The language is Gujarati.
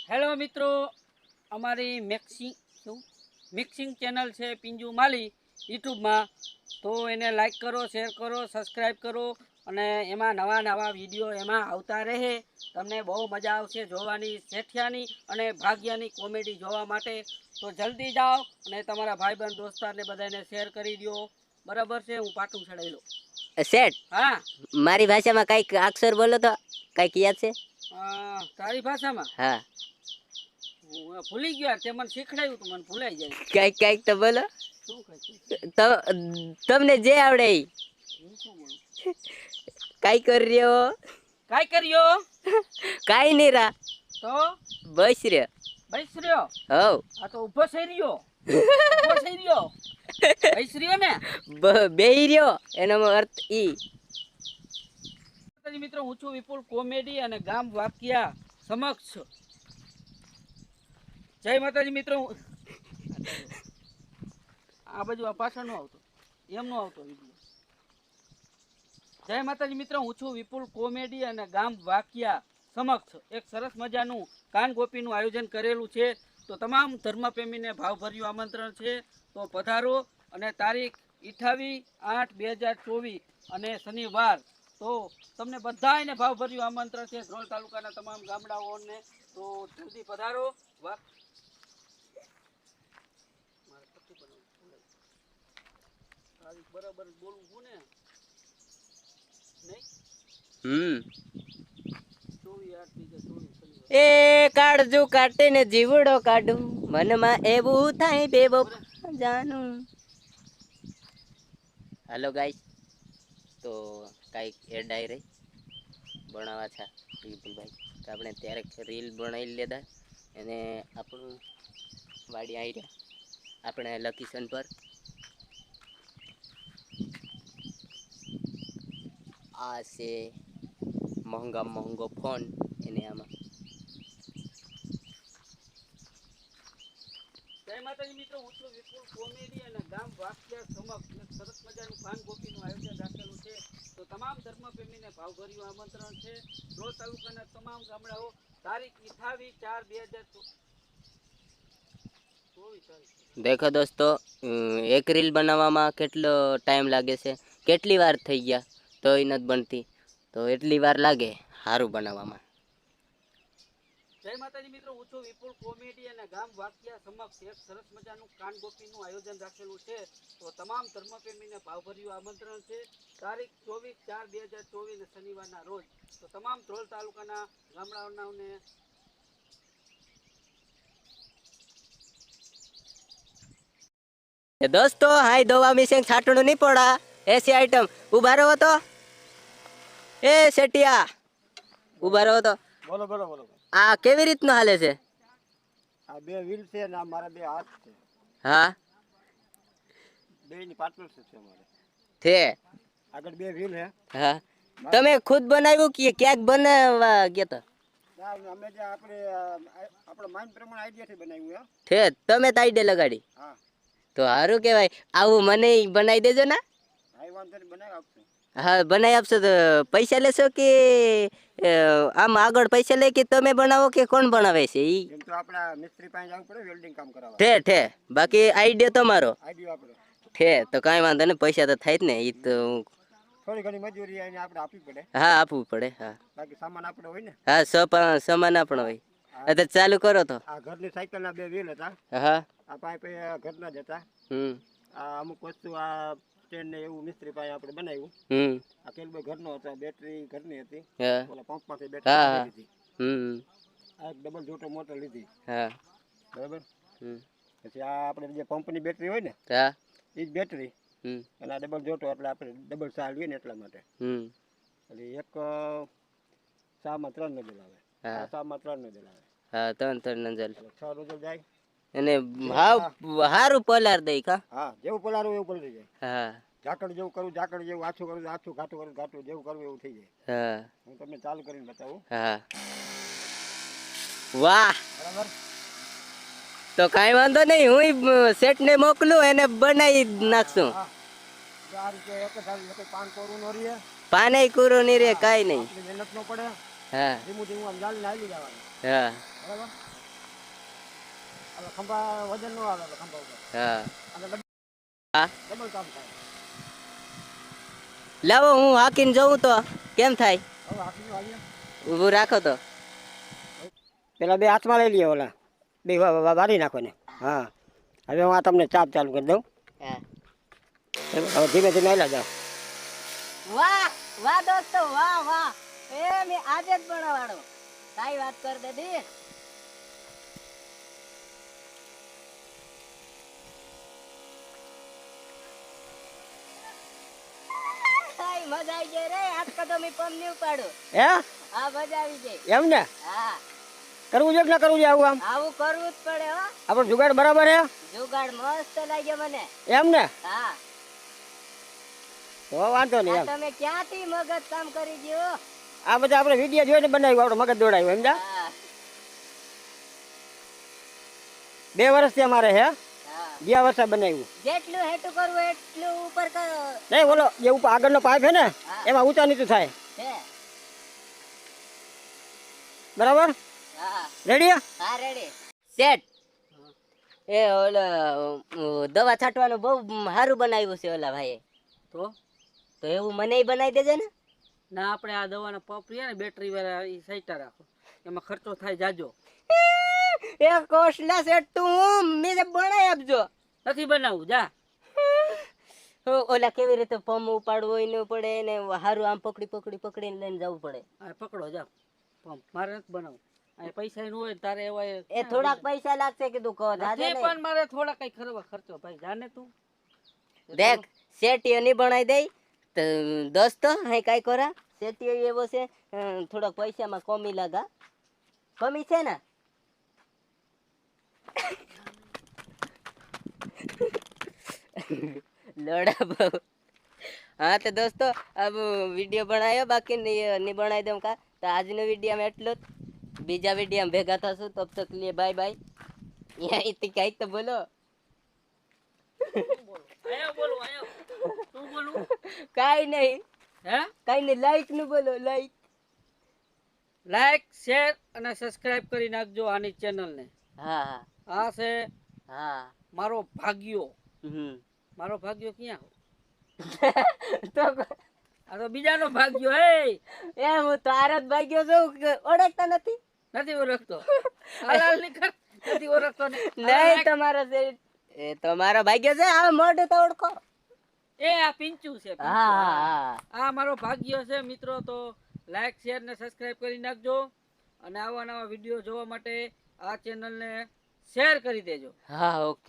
હેલો મિત્રો, અમારી મિક્સિંગ ચેનલ છે પિંજુ માલી યુટ્યુબમાં. તો એને લાઈક કરો, શેર કરો, સબસ્ક્રાઈબ કરો અને એમાં નવા નવા વિડીયો એમાં આવતા રહે. તમને બહુ મજા આવશે જોવાની, શેઠિયાની અને ભાગ્યાની કોમેડી જોવા માટે. તો જલ્દી જાઓ અને તમારા ભાઈબંધ દોસ્તારને બધાને શેર કરી દો. બરાબર છે? હું પાટું ચડાવી લઉં. શેઠ, હા, મારી ભાષામાં કઈક અક્ષર બોલો તો, કઈક યાદ છે? તારી ભાષામાં હા, હું ભૂલી ગયો. તે મને શીખડાયું તું, મને ભૂલાઈ જાય. કઈક કઈક તો બોલો. શું કહે? તો તમને જે આવડે ઈ. હું શું બોલું? કઈ કરી રહ્યો? કાંઈ કર્યો કઈ નહીં રા, તો બસ રહ્યો. બેસ રહ્યો. હવ આ તો ઊભો થઈ રહ્યો. ઊભો થઈ રહ્યો. બેસ રહ્યો ને. બેહી રહ્યો એનો અર્થ ઈ. મિત્રો, હું છું વિપુલ કોમેડી અને ગામ વાક્યા સમક્ષ. જય માતાજી મિત્રો. આ બાજુ આ પાછળ નો આવતો, એમ નો આવતો વિડીયો. જય માતાજી મિત્રો, હું છું વિપુલ કોમેડી અને ગામ વાક્યા સમક્ષ એક સરસ મજાનું કાન ગોપીનું આયોજન કરેલું છે. તો તમામ ધર્મપ્રેમીને ભાવભર્યું આમંત્રણ છે. તો પધારો. અને તારીખ 28/8/2024 અને શનિવાર. તો તમને બધાને ભાવભર્યું આમંત્રણ છે, ધ્રોલ તાલુકાના તમામ ગામડાઓને. તો જલ્દી પધારો. તારીખ બરાબર બોલું છું ને? નહીં, 24/8/2024 એ કાઢજો કાઢીને જીવડો કાઢું, મનમાં એવું થાય બેવો જાનું. હાલો ગાઈસ, તો કાંઈક એડ આવી રહી બનાવવા છે વિપુલભાઈ. તો આપણે ત્યારે રીલ બનાવી લીધા અને આપણું વાડી આવી રહ્યા આપણે લોકેશન પર. આ છે મોંઘો ફોન એને આમાં. જય માતાજી મિત્રો, હું છું વિપુલ કોમેડી અને ગામ વાક્યા સમક્ષ એક સરસ મજાનું કાન ગોપીનું આયોજન રાખેલું છે. તો તમામ ધર્મપ્રેમીને ભાવભર્યું આમંત્રણ છે. ધ્રોલ તાલુકાના તમામ ગામડાઓ. તારીખ 28/4/2024. દેખો દોસ્તો, એક રીલ બનાવવામાં કેટલો ટાઈમ લાગે છે, કેટલી વાર થઈ ગયા તો એ નથી બનતી. તો એટલી વાર લાગે સારું બનાવવામાં. જય માતાજી મિત્રો, હું છું વિપુલ કોમેડી અને ગામ વાક્યા સમક્ષ એક સરસ મજાનું કાન ગોપીનું આયોજન રાખેલું છે. તો તમામ ધર્મપ્રેમીને ભાવભર્યું આમંત્રણ છે. તારીખ 24/4/2024 શનિવારના રોજ. તો તમામ ધ્રોલ તાલુકાના ગામડાઓને. દોસ્તો હાઈ દવા મિસિંગ છાટણું નહીં પડા એસી આઈટમ ઉભા રહો તો. એ શેટિયા ઉભા રહો તો. બોલો બોલો બોલો. આ કેવી રીતનું હાલે છે? આ બે વ્હીલ છે ને આ મારા બે હાથ છે. હા, બે ની પાર્ટનરશિપ છે અમારે. છે આગળ બે વ્હીલ હે. હા, તમે ખુદ બનાવ્યું કે ક્યાંક બનાવવા ગયા તા? ના, અમે જે આપણા માઇન્ડ પ્રમાણે આઈડિયાથી બનાવ્યું છે તમે તો આઈડિયા લગાડી. હા, તો સારું કહેવાય. આવું મને બનાવી દેજો ને. હા, વાંધો નહીં, બનાવી આપશું. હા, બનાવી આપશો. તો પૈસા લેશો કે આમ આગળ પૈસા લે કે તમે બનાવો કે કોણ બનાવે છે? ઈ એમ તો આપણા મિસ્ત્રી પાસે જવું પડે વેલ્ડિંગ કામ કરાવવા. ઠે બાકી આઈડિયા તમારો આઈડિયા આપણો. ઠે તો કાંઈ વાંધો નહીં, પૈસા તો થાય જ ને. ઈ તો થોડી ઘણી મજૂરી એને આપણે આપવી પડે. હા, આપવું પડે. હા, બાકી સામાન આપણો હોય ને. હા, સામાન આપણો હોય. તો ચાલુ કરો તો. આ ઘરની સાયકલના બે વ્હીલ હતા. હા, આ પાઇપ ઘરના જ હતા. આ અમુક વસ્તુ આ સ્ટેન્ડ ને એવું મિસ્ત્રી પાસે આપણે બનાવ્યું. આ કેલબો ઘરનો હતો, બેટરી ઘરની હતી. હા, ઓલા પંપમાંથી બેટરી હા, લીધી. આ એક ડબલ જોટો મોટર લીધી. હા, બરાબર. પછી આ આપણે જે પંપની બેટરી હોય ને, હા, એ જ બેટરી અને આ ડબલ જોટો, એટલે આપણે ડબલ સા લઈએ ને એટલા માટે. એટલે એક સામાં 3 નોઝલ આવે. આ સામાં 3 નોઝલ આવે. હા, 3 નંજલ 6 નોઝલ જાય. અને હાવ હારું પલાર દઈ કા. હા, જેવું પલાળવું એવું પલળી જાય. હા, ઝાકળ જેવું કરું ઝાકળ જેવું, આછું કરું આછું, ઘાટું કરું ઘાટું, જેવું કરવું એવું થઈ જાય. હા, હું તમને ચાલુ કરીને બતાવું. હા, વાહ. બરાબર. તો કાંઈ વાંધો નહીં, હું સેટ ને મોકલું, એને બનાવી નાખશું. આ રીતે એક જ આવી એક પાન કોરું નો રહે. પાને કુરો નહીં રે, કાંઈ નહીં. મહેનત નો પડે. હા, ધીમું ધીમું આમ જાળીને હાલી જવાનું. હા, બરાબર. હવે ખંભા વજન નો આવે ખંભા ઉપર હા અને હા ડબલ કામ થાય. લાવો હું હાકીને જઉં તો કેમ થાય હવે હાથમાં વાળીએ. ઊભું રાખો તો પેલા બે હાથમાં લઈ લઈએ ઓલા બે વાળી નાખો ને. હા હવે હું આ તમને ચાપ ચાલુ કરી દઉં. હા હવે ધીમે ધીમે હેલા જાઓ. વાહ વાહ દોસ્તો વાહ વાહ એ મેં આજે જ બનાવાડો કાઈ વાત કર દીદી કાઈ મજા આવી ગઈ રે આજ કદો મે પમ ની ઉપાડો હે હા મજા આવી ગઈ એમ ને હા કરવું જોઈએ કે ના કરવું જોઈએ આવું આમ આવું કરવું જ પડે હો આપણો જુગાડ બરાબર હે જુગાડ મસ્ત લાગ્યો મને એમ ને હા તો વાંધો નહીં આ એમ તમે ક્યાંથી મગજ કામ કરી ગયો આ બધા આપણે વિડીયો જોઈને બનાવ્યું આપણો મગજ દોડાયું એમ જા હા 2 વર્ષથી અમારે હે હા ગયા વર્ષે બનાવ્યું જેટલું હેઠું કરવું એટલું ઉપર કરો નહીં બોલો જે ઉપર આગળનો પાઇપ હે ને હા. એમાં ઊંચા નીચું થાય છે બરાબર હા રેડી હા રેડી સેટ એ ઓલા દવા છાંટવાનું બહુ સારું બનાવ્યું છે ઓલા ભાઈએ તો તો એવું મને બનાવી દેજે ને ના આપણે આ દવાના પંપ રહ્યા ને બેટરી વાળા એ સાઈટા રાખો એમાં ખર્ચો થાય જાજો એ કોસલા સેટ તું મને બનાવી આપજો નથી બનાવવું જા ઓલા કેવી રીતે પમ ઉપાડવું હોય ને પડે ને હારું આમ પકડીને લઈને જવું પડે આ પકડો જા પંપ મારે નથી બનાવવું આ પૈસા નું હોય ને તારે એવા એ થોડાક પૈસા લાગશે કીધું કહો જાજે નથી નહીં પણ મારે થોડા કઈ ખરવા ખર્ચો ભાઈ જાને તું દેખ સેટીઓ ની બનાવી દઈ તો દોસ્તો હે કાઈ કોરા સેટીઓ એવો છે થોડાક પૈસામાં કમી લાગા કમી છે ને लोड़ा बहु हाँ तो दोस्तों अब वीडियो बनायो बाकी नहीं बनाई दूँ का तो आज नो वीडियो में एटलो बीजा वीडियो में भेगा था तब तक लिए बाय बाय यहाँ इतनी कहीं तो बोलो આયો બોલો આયો તું બોલું काई नहीं હે लाइक नु बोलो लाइक લાઈક શેર અને સબસ્ક્રાઇબ કરી નાખજો આની ચેનલને हाँ આ છે हाँ મારો ભાગ્યો हम्म મારો ભાગ્યો ક્યાં तो આ તો બીજાનો ભાગ્યો હે ए હું તારત ભાગ્યો છું ઓળખતા નથી નથી ઓળખતો હલાલ નીકળ નથી ઓળખતો ને નહીં તમારો છે એ તમારો ભાગ્ય છે આ મોઢું તો ઓળખો એ આ પિંચુ છે પિંચુ. હા હા આ મારો ભાગ્યો છે મિત્રો તો લાઈક શેર ને સબસ્ક્રાઇબ કરી નાખજો અને આવા નવા વિડીયો જોવા માટે આ ચેનલને શેર કરી દેજો હા ઓકે